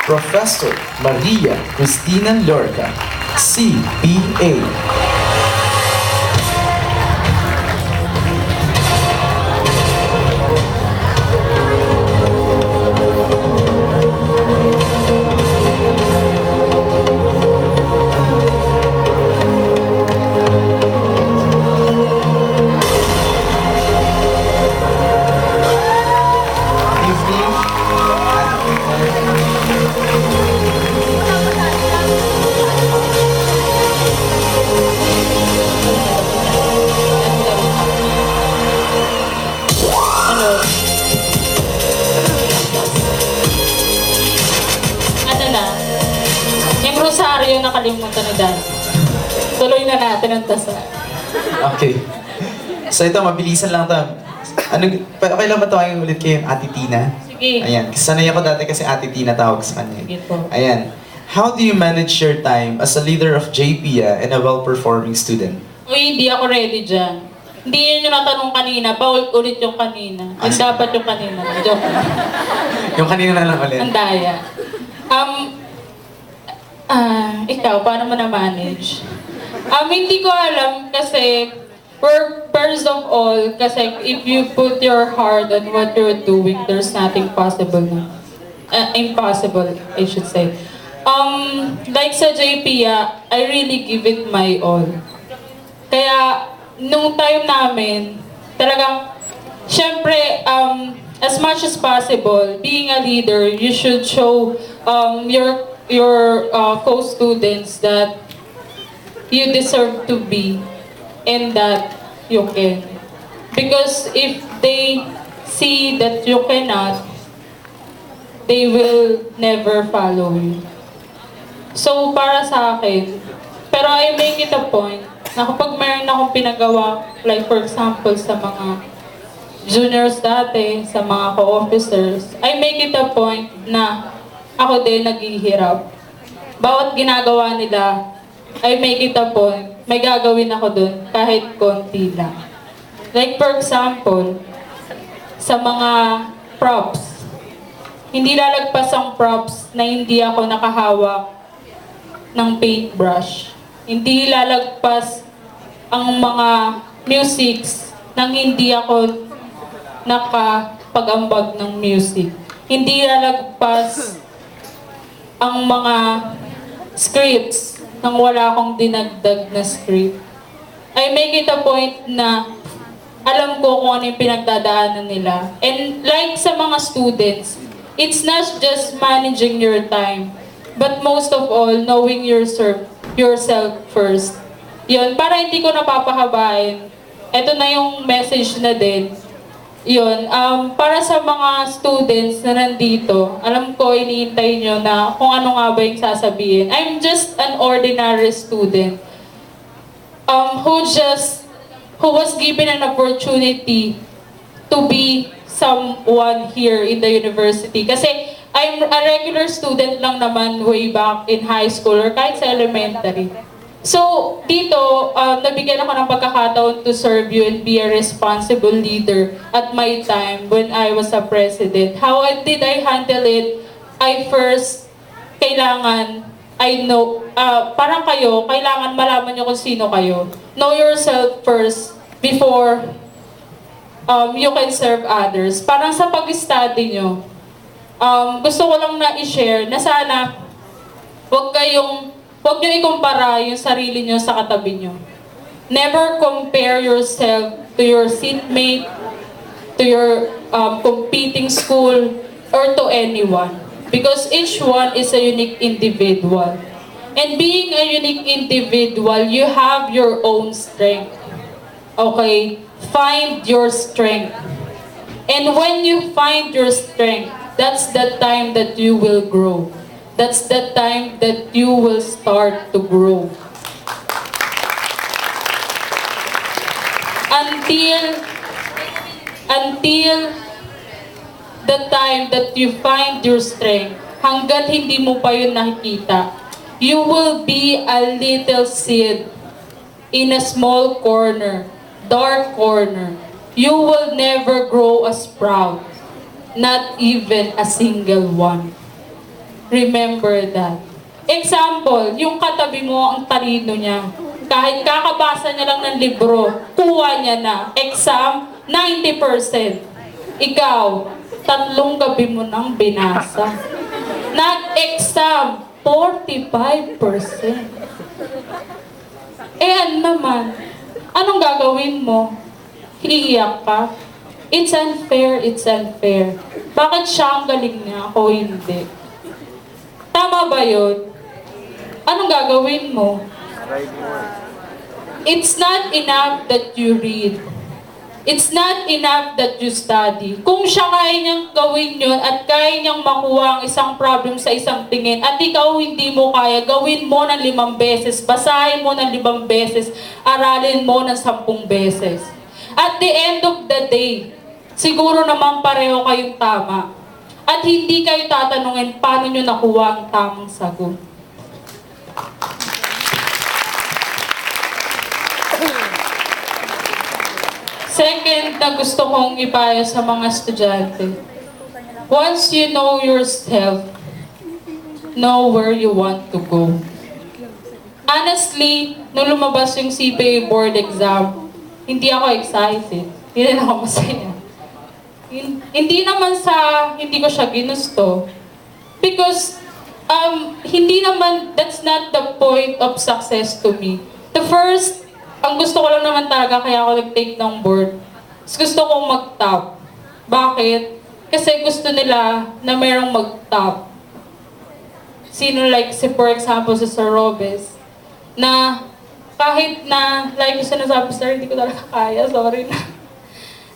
Professor Maria Cristina Lorca, CPA. Ano? Ano na? Yung rosaryo nakalimutan ni Dan. Tuloy na natin ang tasa. Okay. So ito, mabilisan lang to. Okay lang ba tawagin ulit kayo Ate Tina? Sige. Ayan. Sanay ako dati kasi Ate Tina tawag sa kanya. Sige po. Ayan. How do you manage your time as a leader of JPIA and a well-performing student? Uy, hindi ako ready dyan. Hindi yun yung natanong kanina. Paulit yung kanina. Yung sige. dapat yung kanina. Joke. Yung kanina na lang ulit. Ang daya. Ikaw, paano mo na-manage? Hindi ko alam kasi first of all, kasi if you put your heart on what you're doing, there's nothing possible na. Impossible, I should say. Like sa JPIA, I really give it my all. Kaya, nung time namin, talagang, syempre, as much as possible, being a leader, you should show your co-students that you deserve to be and that you can. Because if they see that you cannot, they will never follow you. So, para sa akin, pero I make it a point na kapag mayroon akong pinagawa, like for example, sa mga juniors dati, sa mga co-officers, I make it a point na ako din naghihirap. Bawat ginagawa nila, I make it a point, may gagawin ako dun, kahit konti lang. Like for example, sa mga props, hindi lalagpas ang props na hindi ako nakahawak ng paintbrush. Hindi lalagpas ang mga musics nang hindi ako nakapag-ambag ng music. Hindi lalagpas ang mga scripts nang wala akong dinagdag na script. I make it a point na alam ko kung ano yung pinagdadaanan nila. And like sa mga students, it's not just managing your time, but most of all, knowing yourself first. Yun, para hindi ko napapahabain, ito na yung message na din. Yun, para sa mga students na nandito, alam ko, iniintay nyo na kung ano nga ba yung sasabihin. I'm just an ordinary student who was given an opportunity to be someone here in the university. Kasi I'm a regular student lang naman way back in high school or kahit sa elementary. So, dito, nabigyan ako ng pagkakataon to serve you and be a responsible leader at my time when I was a president. How did I handle it? I first, parang kayo, kailangan malaman nyo kung sino kayo. Know yourself first before you can serve others. Parang sa pag-study nyo, gusto ko lang na i-share na sana huwag nyo ikumpara yung sarili nyo sa katabi nyo. Never compare yourself to your seatmate, to your competing school, or to anyone. Because each one is a unique individual. And being a unique individual, you have your own strength. Okay? Find your strength. And when you find your strength, that's the time that you will grow. That's the time that you will start to grow. Until the time that you find your strength, hanggat hindi mo pa yun nakikita, you will be a little seed in a small corner, dark corner. You will never grow a sprout, not even a single one. remember that. Example, yung katabi mo, ang talino niya. Kahit kakabasa niya lang ng libro, kuha niya na. Exam, 90%. Ikaw, 3 gabi mo nang binasa. Nag-exam, 45%. Ano naman? Anong gagawin mo? Iiyak ka? It's unfair, it's unfair. Bakit siya ang galing niya, ako hindi? Tama ba yun? Anong gagawin mo? It's not enough that you read. It's not enough that you study. Kung siya kaya niyang gawin yun at kaya niyang makuha ang isang problem sa isang tingin at ikaw hindi mo kaya, gawin mo ng 5 beses, basahin mo ng 5 beses, aralin mo ng 10 beses. At the end of the day, siguro naman pareho kayong tama. At hindi kayo tatanungin paano nyo nakuha ang tamang sagot. Second na gusto kong ipayo sa mga estudyante. Once you know yourself, know where you want to go. Honestly, nung lumabas yung CPA board exam, hindi ako excited. Hindi rin ako masaya. Hindi naman sa hindi ko siya ginusto. Because hindi naman, that's not the point of success to me. The first, ang gusto ko lang naman talaga, kaya ako nag-take ng board, is gusto kong mag-top. Bakit? Kasi gusto nila na mayroong mag-top. Sino like, for example, si Sir Robes, na kahit na, like yung sinasabi, sir, hindi ko talaga kaya, sorry na.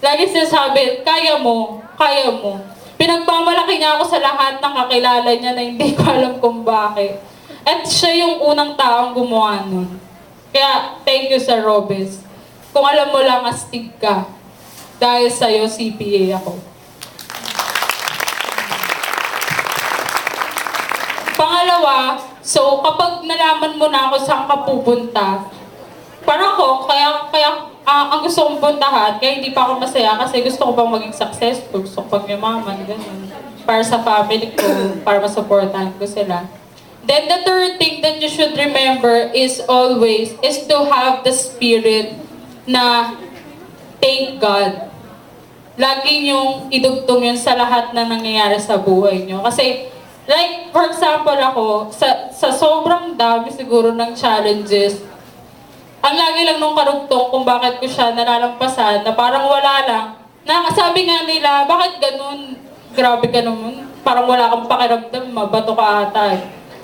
Lagi sinasabi, kaya mo, kaya mo. Pinagmamalaki niya ako sa lahat ng kakilala niya na hindi ko alam kung bakit. At siya yung unang taong gumawa nun. Kaya, thank you, Sir Robes. Kung alam mo lang, astig ka. Dahil sa'yo, CPA ako. Pangalawa, so kapag nalaman mo na ako saan ka pupunta, parang ako, kaya ang gusto kong puntahan, kaya hindi pa ako masaya kasi gusto ko pang maging successful, gusto ko pang yumaman, ganun. Para sa family ko, para masuportahan ko sila. Then the third thing that you should remember is always is to have the spirit na thank God. Lagi niyong idugtong yun sa lahat na nangyayari sa buhay niyo. Kasi, like, for example ako, sa sobrang dami siguro ng challenges, ang lagi lang nung karugtong kung bakit ko siya nalalampasan, na parang wala lang. Sabi nga nila, bakit ganun? Grabe ka naman. Parang wala kang pakiramdam, mabato ka ata.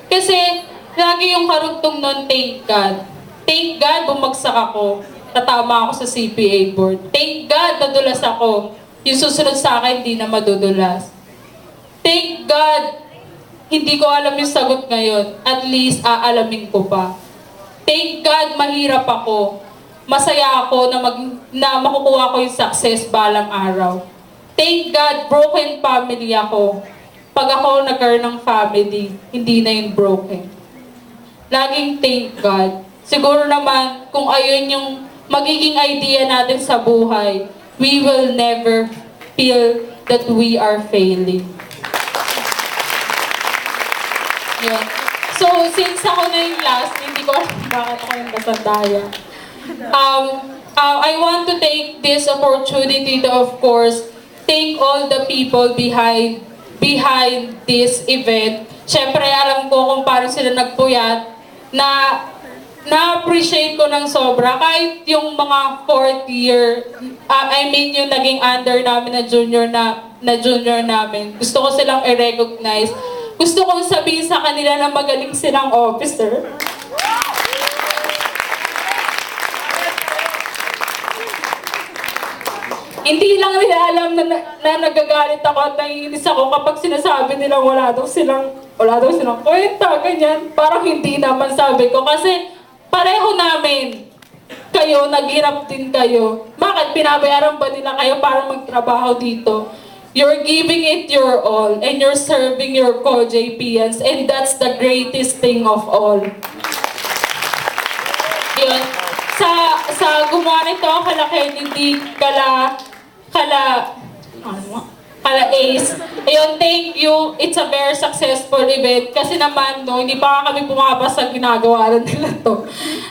Kasi, lagi yung karugtong nun, thank God. Thank God, bumagsak ako. Tatama ako sa CPA board. Thank God, nadulas ako. Yung susunod sa akin, hindi na madudulas. Thank God, hindi ko alam yung sagot ngayon. At least, aalamin ko pa. Thank God, mahirap ako. Masaya ako na makukuha ko yung success balang araw. Thank God, broken family ako. Pag ako nagkaroon ng family, hindi na yung broken. Laging thank God. Siguro naman, kung ayun yung magiging idea natin sa buhay, we will never feel that we are failing. Yun. So, since ako na yung last, hindi ko alam bakit ako yung kasandaya. I want to take this opportunity to, of course, thank all the people behind this event. Siyempre, alam ko kung paano sila nagpuyat, na-appreciate ko ng sobra. Kahit yung mga 4th year, yung naging under namin na junior namin, gusto ko silang i-recognize. Gusto kong sabihin sa kanila na magaling silang officer. Hindi lang nila alam na nagagalit ako at naiinis ako kapag sinasabi nilang wala daw silang kwenta, ganyan. Parang hindi naman sabi ko kasi pareho namin. Kayo, naghirap din kayo. Bakit pinabayaran ba nila kayo para magtrabaho dito? You're giving it your all and you're serving your co-JPNs and that's the greatest thing of all. Yun. Sa gumawa nito, kala Kennedy, kala kala Ace. Ayun, thank you. It's a very successful event. Kasi naman, no, hindi pa nga kami pumapasa sa ginagawa rin nila to.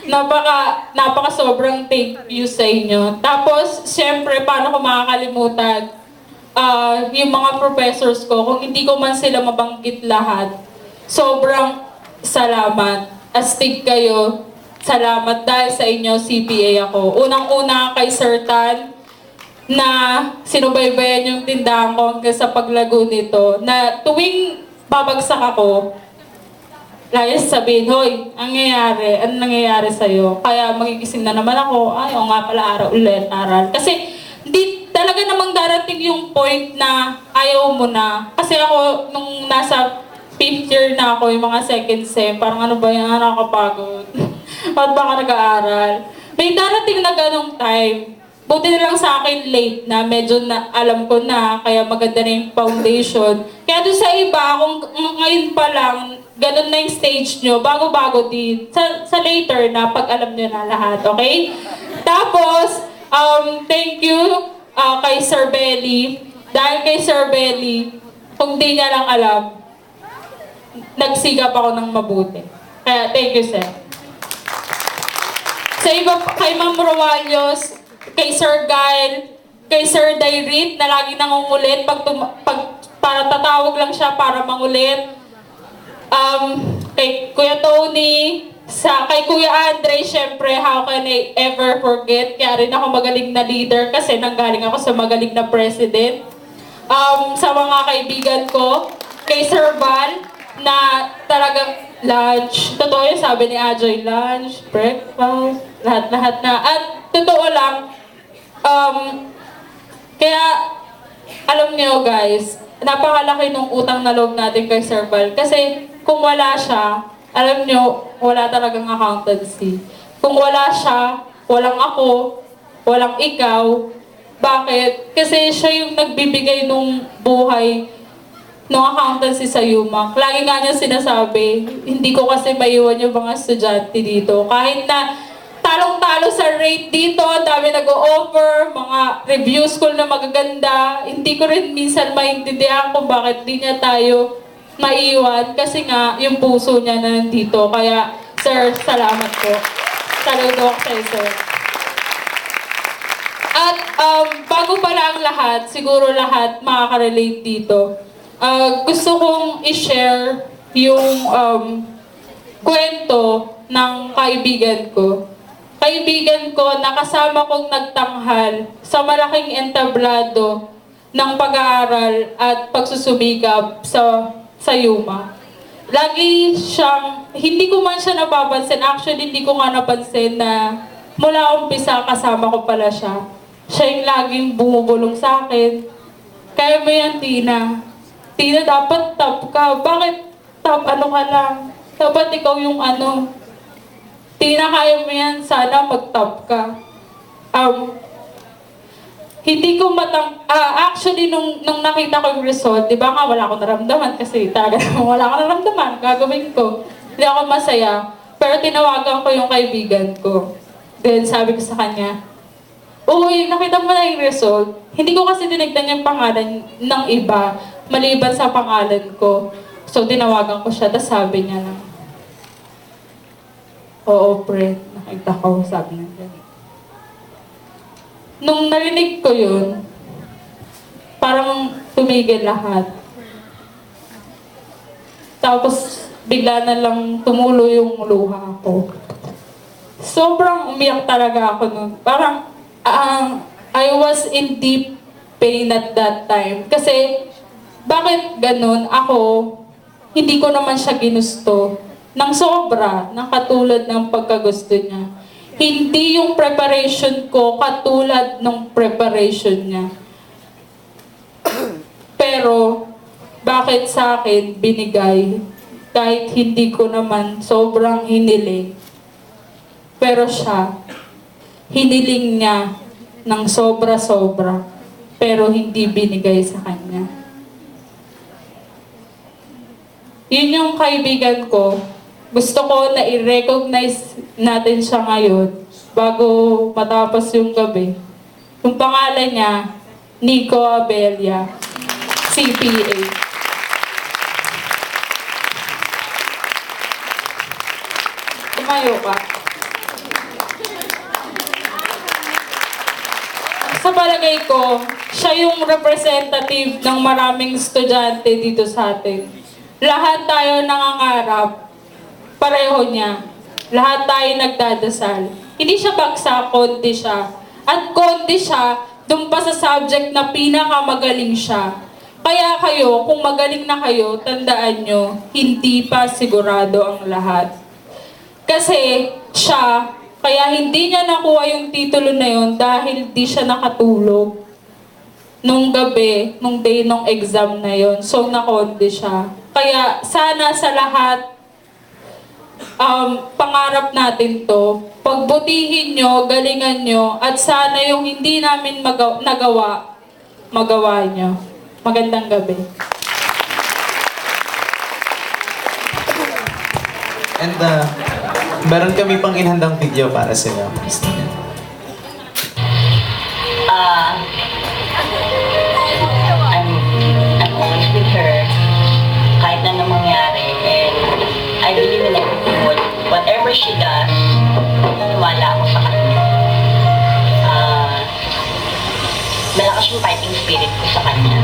Napaka sobrang thank you sa inyo. Tapos, syempre, paano ko makakalimutan? Yung mga professors ko, kung hindi ko man sila mabanggit lahat, sobrang salamat. Astig kayo. Salamat dahil sa inyo, CPA ako. Unang-una kay Sir Tan, na sinubaybayan yung tindahan ko hanggang sa paglago nito, na tuwing babagsak ako, lagi sabihin, hoy, anong nangyayari sa'yo? Kaya magigising na naman ako, ay, o nga pala, araw ulit, aral. Kasi, di talaga namang darating yung point na ayaw mo na. Kasi ako, nung nasa 5th year na ako, yung mga second sem, parang ano ba yan, nakakapagod. Ba't ba ka nag-aaral? May darating na ganong time. Buti na lang sa akin late na, medyo na alam ko na, kaya maganda na yung foundation. Kaya doon sa iba, kung ngayon pa lang, ganun na yung stage nyo, bago-bago din. Sa later na, pag alam nyo na lahat, okay? Tapos, thank you kay Sir Belly. Dahil kay Sir Belly, kung di niya lang alam, nagsigap ako ng mabuti. Kaya, thank you, sir. Sa iba, kay Ma'am Roalios, kay Sir Gael, kay Sir Dairit na lagi nangungulit para tatawag lang siya para mangulit. Kay Kuya Tony, kay Kuya Andre, syempre, how can I ever forget? Kaya rin ako magaling na leader kasi nanggaling ako sa magaling na president. Sa mga kaibigan ko, kay Sir Val, na talagang lunch. Totoo yun, sabi ni Ajoy, lunch, breakfast, lahat-lahat na. At totoo lang, kaya, alam niyo guys, napakalaki nung utang na loob natin kay Sir Val. Kasi kung wala siya, alam niyo, wala talagang accountancy. Kung wala siya, walang ako, walang ikaw. Bakit? Kasi siya yung nagbibigay nung buhay nung accountancy sa UMAC. Lagi nga niya sinasabi, hindi ko kasi maiwan yung mga estudyante dito. Kahit na talong-talo sa rate dito, dami nag-o-offer, mga review school na magaganda. Hindi ko rin minsan maintindihan kung bakit di niya tayo maiwan kasi nga yung puso niya na nandito. Kaya, sir, salamat po. Saludo ako sa'yo, sir. At bago pala ang lahat, siguro lahat makaka-relate dito. Gusto kong i-share yung kwento ng kaibigan ko. Kaibigan ko na kasama kong nagtanghal sa malaking entablado ng pag-aaral at pagsusumikap sa Yuma. Lagi siyang, hindi ko man siya napapansin, actually hindi ko nga napansin na mula umpisa kasama ko pala siya. Siya yung laging bumubulong sa akin. Kaya mo yan, Tina. Tina, dapat top ka. Bakit top? Ano ka lang? Dapat ikaw yung ano. Tina, kaya mo yan. Sana mag-top ka. Hindi ko actually, nung nakita ko yung result, di ba nga wala akong naramdaman kasi talaga wala akong naramdaman. Gagawin ko. Hindi ako masaya. Pero tinawagan ko yung kaibigan ko. Then sabi ko sa kanya, uy, nakita mo na yung result. Hindi ko kasi tinignan yung pangalan ng iba, maliban sa pangalan ko. So, tinawagan ko siya, tapos sabi niya lang, oo, pre, nakita ko, sabi niya. Nung narinig ko yun, parang tumigil lahat. Tapos, bigla na lang tumulo yung luha ko. Sobrang umiyak talaga ako nun. Parang, I was in deep pain at that time. Kasi, bakit ganun? Ako, hindi ko naman siya ginusto. Nang sobra, ng katulad ng pagkagusto niya. Hindi yung preparation ko katulad ng preparation niya. Pero, bakit sa akin binigay? Kahit hindi ko naman sobrang hiniling. Pero siya, hiniling niya ng sobra-sobra, pero hindi binigay sa kanya. Yun yung kaibigan ko. Gusto ko na i-recognize natin siya ngayon bago matapos yung gabi. Yung pangalan niya, Nico Abella. CPA. Tumayo ka. Sa palagay ko, siya yung representative ng maraming estudyante dito sa atin. Lahat tayo nangangarap, pareho niya. Lahat tayo nagdadasal. Hindi siya bagsak, konti siya. At konti siya, dun pa sa subject na pinakamagaling siya. Kaya kayo, kung magaling na kayo, tandaan nyo, hindi pa sigurado ang lahat. Kasi siya, kaya hindi niya nakuha yung titulo na yun dahil di siya nakatulog nung gabi, nung day, nung exam na yun. So, nakonde siya. Kaya sana sa lahat, pangarap natin to, pagbutihin nyo, galingan nyo, at sana yung hindi namin nagawa, magawa nyo. Magandang gabi. And meron kami pang inhandang video para sa inyo. I'm always with her kahit na anong mangyari, and I believe in everything. Whatever she does, naniniwala ako sa kanya. Malakas yung fighting spirit ko sa kanya.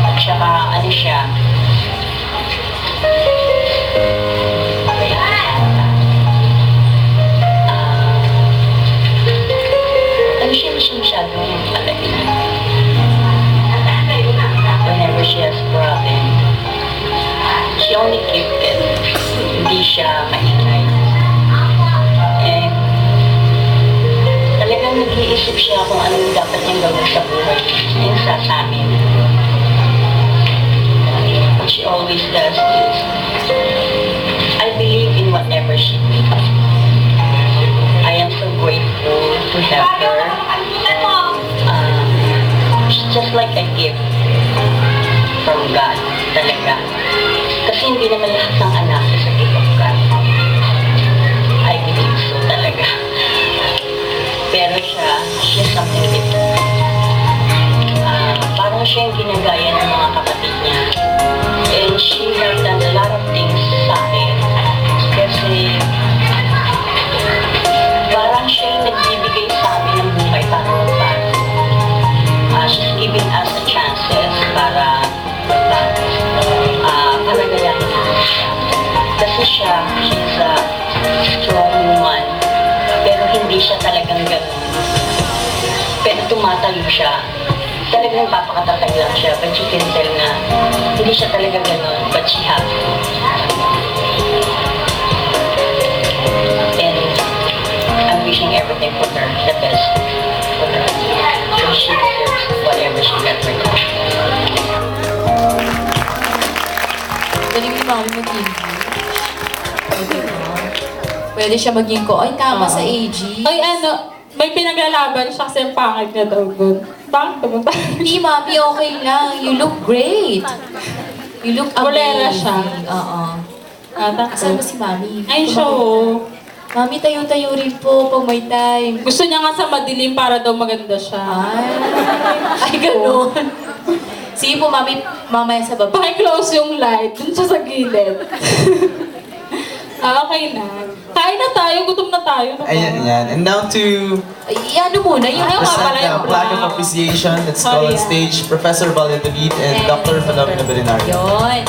At saka, ano siya, ano siya masyadong alagin. Whenever she has problem, she only kept it. Hindi siya maingay. And talagang nag-iisip siya kung ano yung dapat niyang gawin sa buhay. Yung sa amin. What she always does is, I believe in whatever she does. I am so grateful to have her. She's just like a gift from God, talaga. Kasi hindi naman lahat ng anak is a gift of God. I believe so talaga. Pero she's something different. Parang siya yung ginagaya ng mga kapatid niya. And she has done a lot of things sa akin. Kasi parang siya yung nagbibigay sa amin ng buhay para magbago. She's giving us the chances para panagayahin natin siya. Kasi she's a strong woman, pero hindi siya talagang gano'n. Pero tumatayo siya. Talagang papakatatay lang siya, but you can tell na hindi siya talaga gano'n, but she has to. And I'm wishing everything for her, the best for her. So she deserves whatever she got right now. Galing ni Mami mag-English. Pwede siya maging ko, ay tama sa AG. Ay may pinaglalaban siya kasi ang pangit niya daw. Bakit pumunta? Hindi, Mami, okay lang. You look great. You look amazing. Bolera siya. Oo. Asan ba si Mami? Ay, show. Mami, tayo-tayo rin po pag may time. Gusto niya nga sa madilim para daw maganda siya. Ay, ganun. Sige po, Mami, mamaya sa baba. Paki-close yung light. Dun siya sa gilid. Okay na. Kain na tayo. Gutom na tayo. Ayan, yan. And now to Ay, ano muna, yung Ayaw. present pala the yung flag of brown. appreciation. Let's call on Sorry, stage Professor Valladolid and Dr. Philomena Berinario. Yun.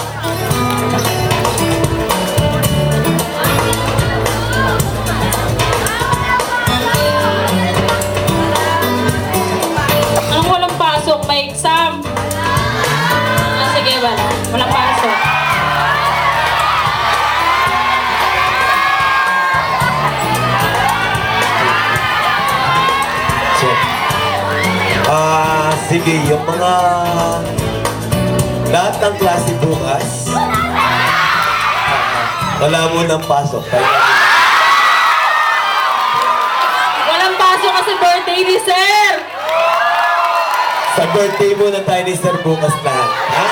Anong walang pasok? May exam. Sige, wala. Walang pasok. So, sige, yung mga lahat ng klase bukas, wala mo ng pasok. Walang pasok kasi birthday ni Sir! Sa birthday mo na tayo ni Sir bukas lahat. Ha?